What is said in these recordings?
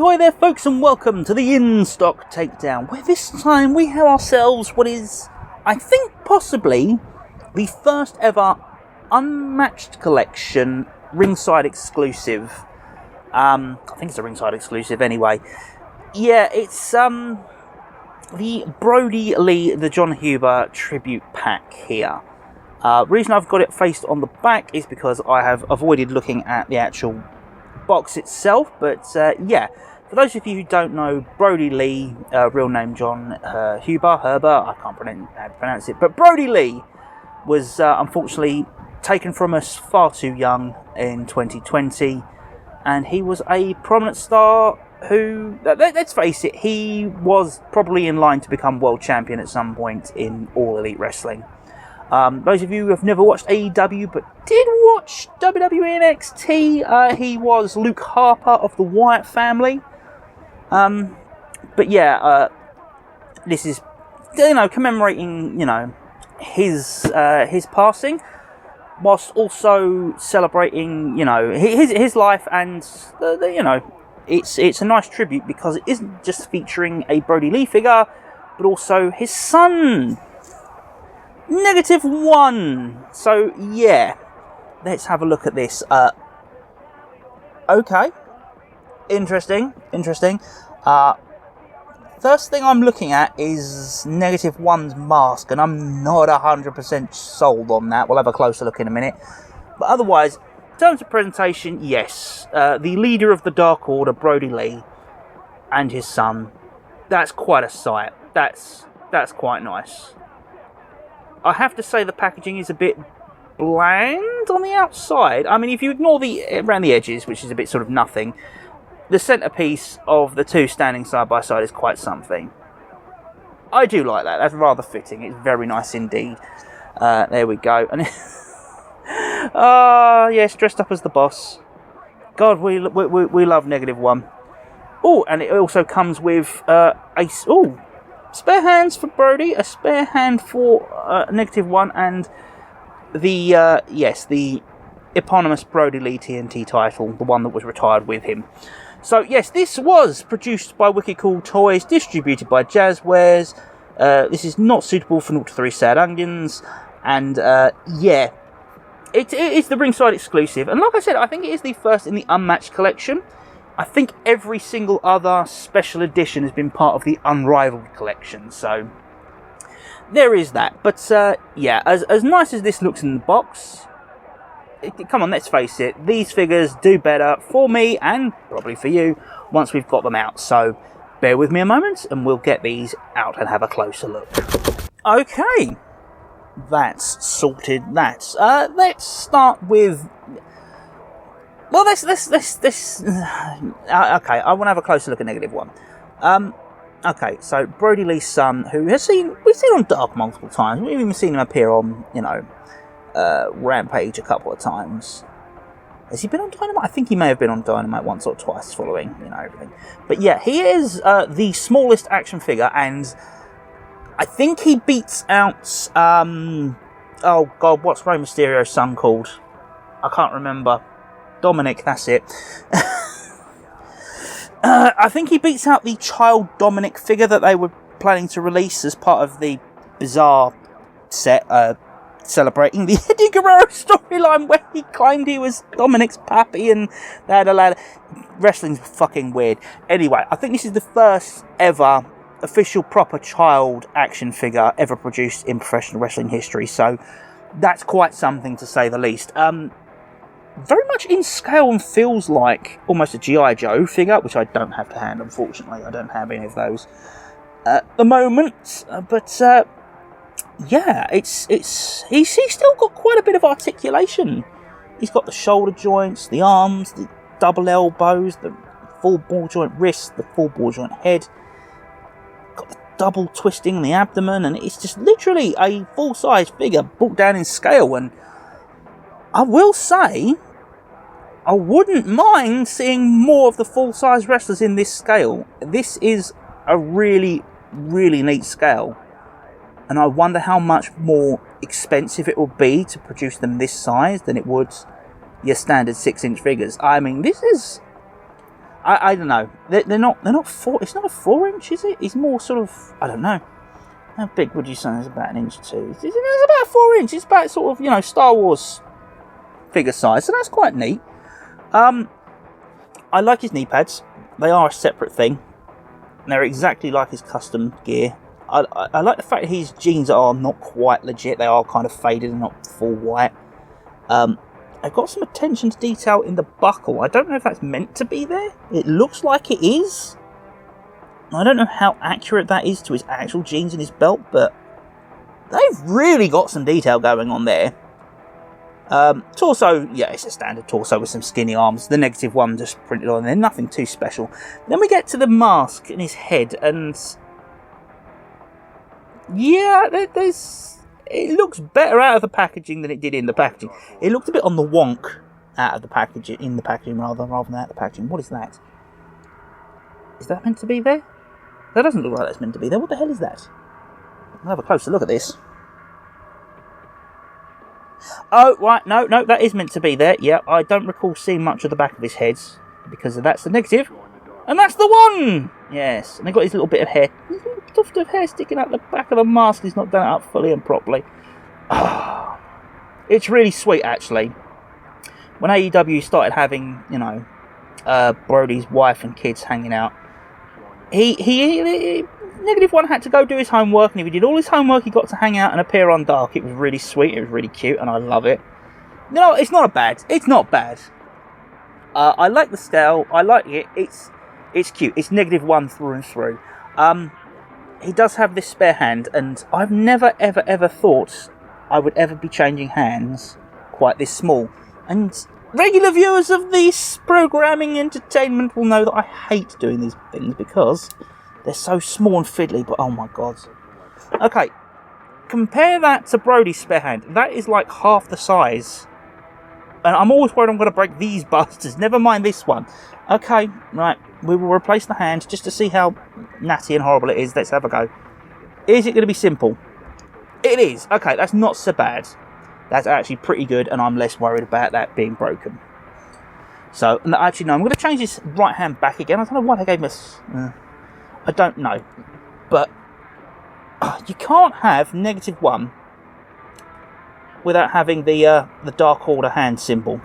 Ahoy there folks, and welcome to the In-Stock Takedown, where this time we have ourselves what is, I think, possibly the first ever unmatched collection Ringside exclusive. I think it's a Ringside exclusive anyway. Yeah, it's the Brodie Lee, the John Huber tribute pack here. Reason I've got it faced on the back is because I have avoided looking at the actual box itself, but yeah, for those of you who don't know, Brodie Lee, real name John Herbert, I can't pronounce it, but Brodie Lee was unfortunately taken from us far too young in 2020, and he was a prominent star who, let's face it, he was probably in line to become world champion at some point in All Elite Wrestling. Those of you who have never watched AEW but did watch WWE NXT, he was Luke Harper of the Wyatt family. But yeah, this is, commemorating, his passing, whilst also celebrating, his life, and it's a nice tribute because it isn't just featuring a Brodie Lee figure, but also his son, -1. So yeah, let's have a look at this. Okay, interesting. First thing I'm looking at is -1's mask, and I'm not 100% sold on that. We'll have a closer look in a minute. But otherwise, in terms of presentation, yes, the leader of the Dark Order, Brodie Lee, and his son, that's quite a sight. That's quite nice. I have to say the packaging is a bit bland on the outside. I mean, if you ignore around the edges, which is a bit sort of nothing, the centrepiece of the two standing side by side is quite something. I do like that. That's rather fitting. It's very nice indeed. There we go. And yes, dressed up as the boss. God, we love -1. Oh, and it also comes with spare hands for Brodie, a spare hand for -1, and the eponymous Brodie Lee TNT title, the one that was retired with him. So yes, this was produced by Wicked Cool Toys, distributed by Jazzwares. This is not suitable for 0 to 3 sad onions, and yeah, it is the Ringside exclusive. And like I said, I think it is the first in the Unmatched collection. I think every single other special edition has been part of the Unrivaled collection, so there is that. But yeah, as nice as this looks in the box, come on, let's face it, these figures do better for me, and probably for you, once we've got them out. So bear with me a moment, and we'll get these out and have a closer look. Okay, that's sorted. Let's start with... Well, let's okay, I want to have a closer look at -1. Okay, so Brodie Lee's son, who we've seen on Dark multiple times. We've even seen him appear on, Rampage a couple of times. Has he been on Dynamite? I think he may have been on Dynamite once or twice following, everything. But yeah, he is the smallest action figure, and I think he beats out, oh God, what's Rey Mysterio's son called? I can't remember. Dominic, that's it. I think he beats out the child Dominic figure that they were planning to release as part of the bizarre set celebrating the Eddie Guerrero storyline, where he claimed he was Dominic's pappy and they had a lad. Wrestling's fucking weird. Anyway, I think this is the first ever official proper child action figure ever produced in professional wrestling history, so that's quite something to say the least. Very much in scale and feels like almost a G.I. Joe figure, which I don't have to hand, unfortunately. I don't have any of those at the moment. But yeah, he's still got quite a bit of articulation. He's got the shoulder joints, the arms, the double elbows, the full ball joint wrist, the full ball joint head. Got the double twisting in the abdomen, and it's just literally a full-size figure brought down in scale. And I will say, I wouldn't mind seeing more of the full-size wrestlers in this scale. This is a really, really neat scale. And I wonder how much more expensive it would be to produce them this size than it would your standard 6-inch figures. I mean, this is I don't know. They're not 4. It's not a 4-inch, is it? It's more sort of, I don't know. How big would you say? It's about 1 inch or 2. It's about 4 inch. It's about sort of, Star Wars figure size. So that's quite neat. I like his knee pads. They are a separate thing. They're exactly like his custom gear. I like the fact that his jeans are not quite legit. They are kind of faded and not full white. I've got some attention to detail in the buckle. I don't know if that's meant to be there. It looks like it is. I don't know how accurate that is to his actual jeans and his belt, but they've really got some detail going on there. Torso, yeah, it's a standard torso with some skinny arms. The -1 just printed on there, nothing too special. Then we get to the mask in his head, and yeah, it looks better out of the packaging than it did in the packaging. It looked a bit on the wonk out of the packaging, in the packaging rather than out of the packaging. What is that? Is that meant to be there? That doesn't look like that's meant to be there. What the hell is that? I'll have a closer look at this. Oh, right, no, that is meant to be there. Yeah, I don't recall seeing much of the back of his head, because that's the negative. And that's the one! Yes, and they've got his little bit of hair. His little tuft of hair sticking out the back of the mask. He's not done it up fully and properly. Oh, it's really sweet, actually. When AEW started having, Brodie's wife and kids hanging out, he -1 had to go do his homework, and if he did all his homework, he got to hang out and appear on Dark. It was really sweet, it was really cute, and I love it. No, it's not bad. It's not bad. I like the scale. I like it. It's cute. It's -1 through and through. He does have this spare hand, and I've never, ever thought I would ever be changing hands quite this small. And regular viewers of this programming entertainment will know that I hate doing these things because they're so small and fiddly, but oh my god. Okay, compare that to Brodie's spare hand. That is like half the size. And I'm always worried I'm going to break these busters. Never mind this one. Okay, right. We will replace the hand just to see how natty and horrible it is. Let's have a go. Is it going to be simple? It is. Okay, that's not so bad. That's actually pretty good, and I'm less worried about that being broken. So, actually, no, I'm going to change this right hand back again. I don't know why they gave us... I don't know. But you can't have -1 without having the Dark Order hand symbol.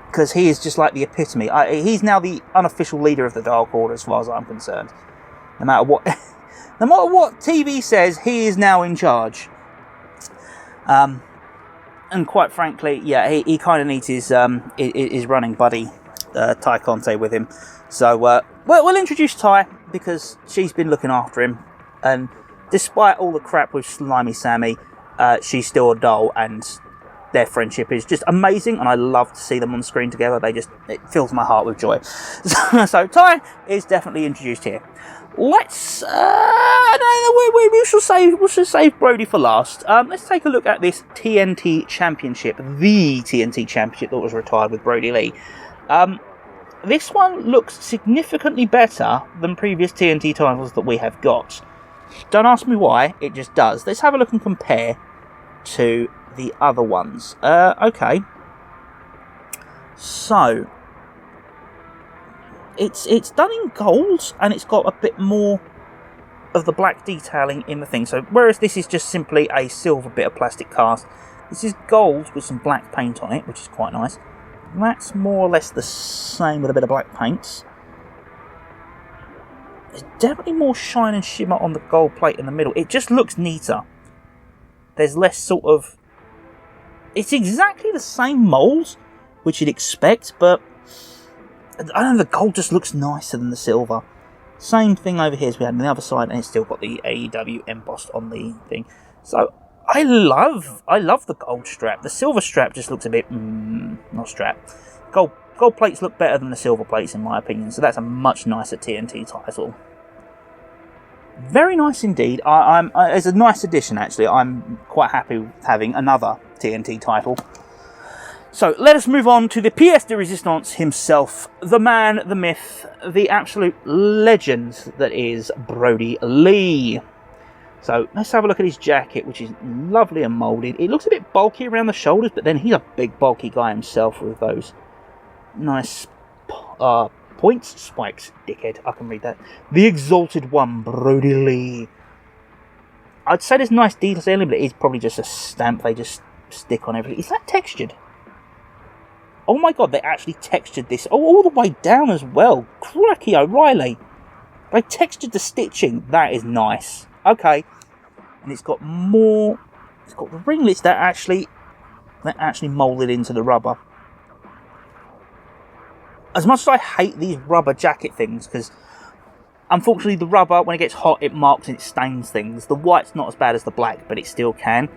Because he is just like the epitome. He's now the unofficial leader of the Dark Order as far as I'm concerned. No matter what TV says, he is now in charge. And quite frankly, yeah, he kind of needs his running buddy, Ty Conte, with him. So, we'll introduce Ty, because she's been looking after him. And despite all the crap with Slimy Sammy, she's still a doll, and their friendship is just amazing, and I love to see them on screen together. It fills my heart with joy. So Ty is definitely introduced here. Let's we shall save Brodie for last. Let's take a look at this TNT Championship, the TNT Championship that was retired with Brodie Lee. This one looks significantly better than previous TNT titles that we have got. Don't ask me why, it just does. Let's have a look and compare to the other ones. Okay. So, it's done in gold, and it's got a bit more of the black detailing in the thing. So, whereas this is just simply a silver bit of plastic cast, this is gold with some black paint on it, which is quite nice. That's more or less the same with a bit of black paint. There's definitely more shine and shimmer on the gold plate in the middle. It just looks neater. There's less sort of... It's exactly the same mould, which you'd expect, but I don't know, the gold just looks nicer than the silver. Same thing over here as we had on the other side, and it's still got the AEW embossed on the thing. So I love the gold strap. The silver strap just looks a bit not strap. Gold plates look better than the silver plates in my opinion, so that's a much nicer TNT title. Very nice indeed. It's a nice addition actually. I'm quite happy with having another TNT title. So let us move on to the pièce de résistance himself, the man, the myth, the absolute legend that is Brodie Lee. So let's have a look at his jacket, which is lovely and moulded. It looks a bit bulky around the shoulders, but then he's a big bulky guy himself with those nice Points, spikes, dickhead. I can read that. The Exalted One, Brodie Lee. I'd say there's nice detailing, but it is probably just a stamp they just stick on everything. Is that textured? Oh my god, they actually textured this. Oh, all the way down as well. Cracky O'Reilly. They textured the stitching. That is nice. Okay. And it's got more... It's got the ringlets that actually moulded into the rubber. As much as I hate these rubber jacket things, because unfortunately the rubber, when it gets hot, it marks and it stains things. The white's not as bad as the black, but it still can.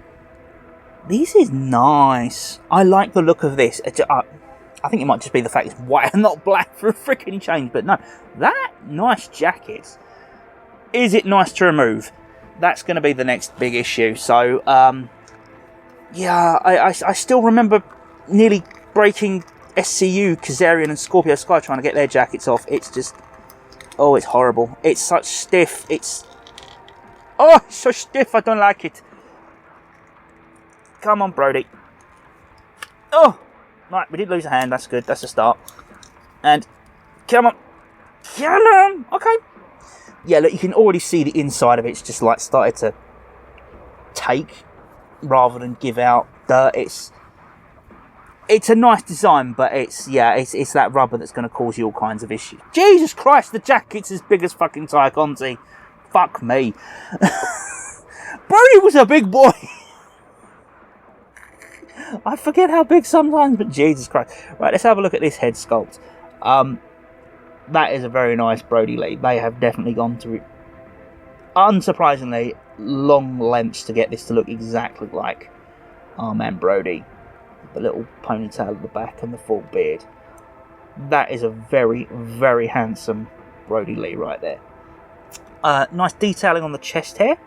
This is nice. I like the look of this. I think it might just be the fact it's white and not black for a freaking change, but no. That nice jacket. Is it nice to remove? That's going to be the next big issue. So, yeah, I still remember nearly breaking SCU, Kazarian and Scorpio Sky trying to get their jackets off. It's just... Oh, it's horrible. It's such stiff. It's... Oh, it's so stiff. I don't like it. Come on, Brodie. Oh! Right, we did lose a hand. That's good. That's a start. And... Come on. Come on! Okay. Yeah, look, you can already see the inside of it. It's just like started to take rather than give out dirt. It's a nice design, but it's that rubber that's going to cause you all kinds of issues. Jesus Christ, the jacket's as big as fucking Tay Conti. Fuck me. Brodie was a big boy. I forget how big sometimes, but Jesus Christ. Right, let's have a look at this head sculpt. That is a very nice Brodie Lee. They have definitely gone to, unsurprisingly, long lengths to get this to look exactly like our man Brodie. The little ponytail at the back and the full beard. That is a very, very handsome Brodie Lee right there. Nice detailing on the chest hair.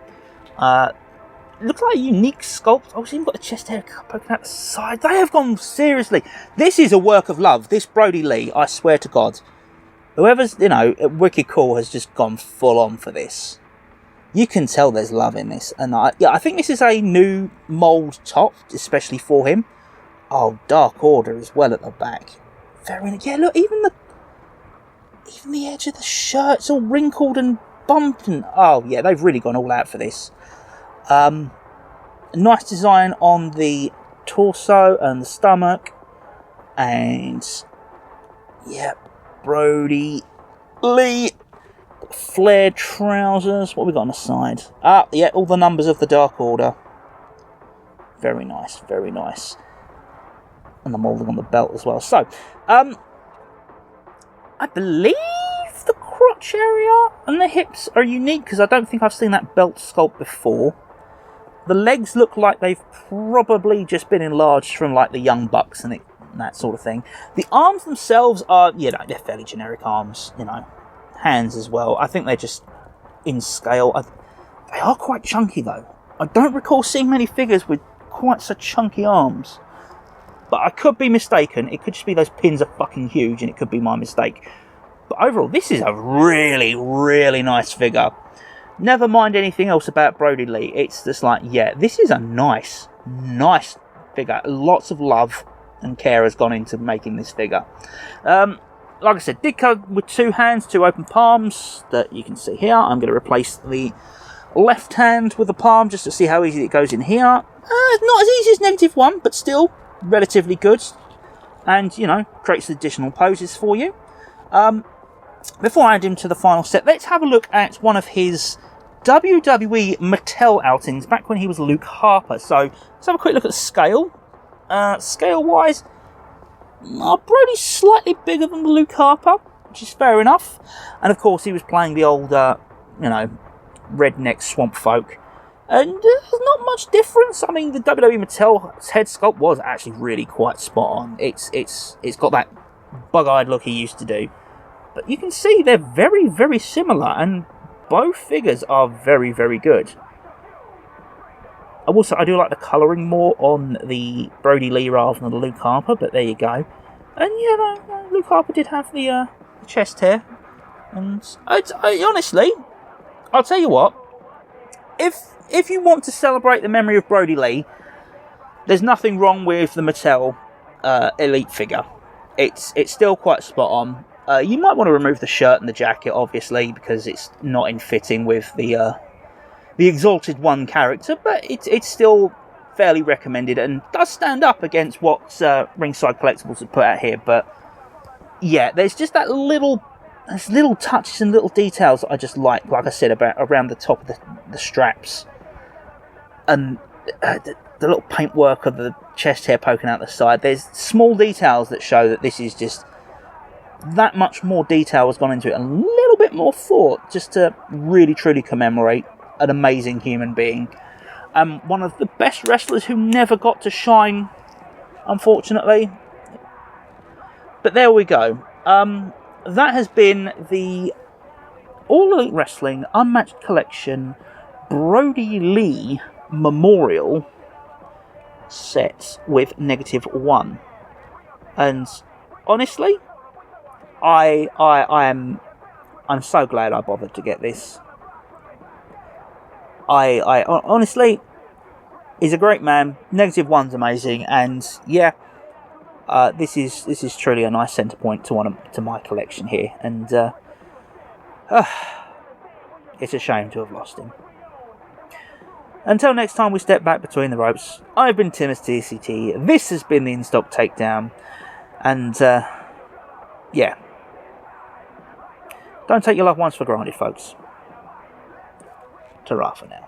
Looks like a unique sculpt. Oh, it's even got the chest hair poking out the side. They have gone seriously. This is a work of love. This Brodie Lee, I swear to God. Whoever's, Wicked Cool has just gone full on for this. You can tell there's love in this. And I think this is a new mould top, especially for him. Oh, Dark Order as well at the back. Very, yeah, look, even the edge of the shirt's all wrinkled and bumped. And, oh, yeah, they've really gone all out for this. Nice design on the torso and the stomach. And, yeah, Brodie Lee. Flared trousers. What have we got on the side? Yeah, all the numbers of the Dark Order. Very nice, very nice. And the moulding on the belt as well. So, I believe the crotch area and the hips are unique because I don't think I've seen that belt sculpt before. The legs look like they've probably just been enlarged from like the Young Bucks and that sort of thing. The arms themselves are, they're fairly generic arms, Hands as well. I think they're just in scale. They are quite chunky though. I don't recall seeing many figures with quite such chunky arms. But I could be mistaken. It could just be those pins are fucking huge and it could be my mistake. But overall, this is a really, really nice figure. Never mind anything else about Brodie Lee. It's just like, yeah, this is a nice, nice figure. Lots of love and care has gone into making this figure. Like I said, did come with two hands, two open palms that you can see here. I'm going to replace the left hand with the palm just to see how easy it goes in here. Not as easy as -1, but still relatively good. And, creates additional poses for you. Before I add him to the final set, let's have a look at one of his WWE Mattel outings back when he was Luke Harper. So, let's have a quick look at the scale. Scale-wise, Brodie's slightly bigger than Luke Harper, which is fair enough. And of course, he was playing the old, redneck swamp folk. And there's not much difference. I mean, the WWE Mattel head sculpt was actually really quite spot on. It's got that bug-eyed look he used to do. But you can see they're very, very similar, and both figures are very, very good. I do like the colouring more on the Brodie Lee rather than the Luke Harper, but there you go. And Luke Harper did have the chest hair. And honestly, I'll tell you what, if you want to celebrate the memory of Brodie Lee, there's nothing wrong with the Mattel Elite figure. It's still quite spot on. You might want to remove the shirt and the jacket, obviously, because it's not in fitting with the Exalted One character, but it's still fairly recommended and does stand up against what Ringside Collectibles have put out here. But yeah, there's just that there's little touches and little details that I just like I said, about around the top of the straps, and the little paintwork of the chest hair poking out the side. There's small details that show that this is just that much more detail has gone into it, and a little bit more thought, just to really truly commemorate an amazing human being. One of the best wrestlers who never got to shine, unfortunately. But there we go. That has been the All Elite Wrestling Unmatched Collection Brodie Lee Memorial set with -1. And honestly, I'm so glad I bothered to get this. I honestly, he's a great man. -1's amazing, and yeah, this is truly a nice centre point to my collection here, and it's a shame to have lost him. Until next time we step back between the ropes, I've been Tim as TSET. This has been the In-Stock Takedown, and yeah, don't take your loved ones for granted, folks. Ta-ra for now.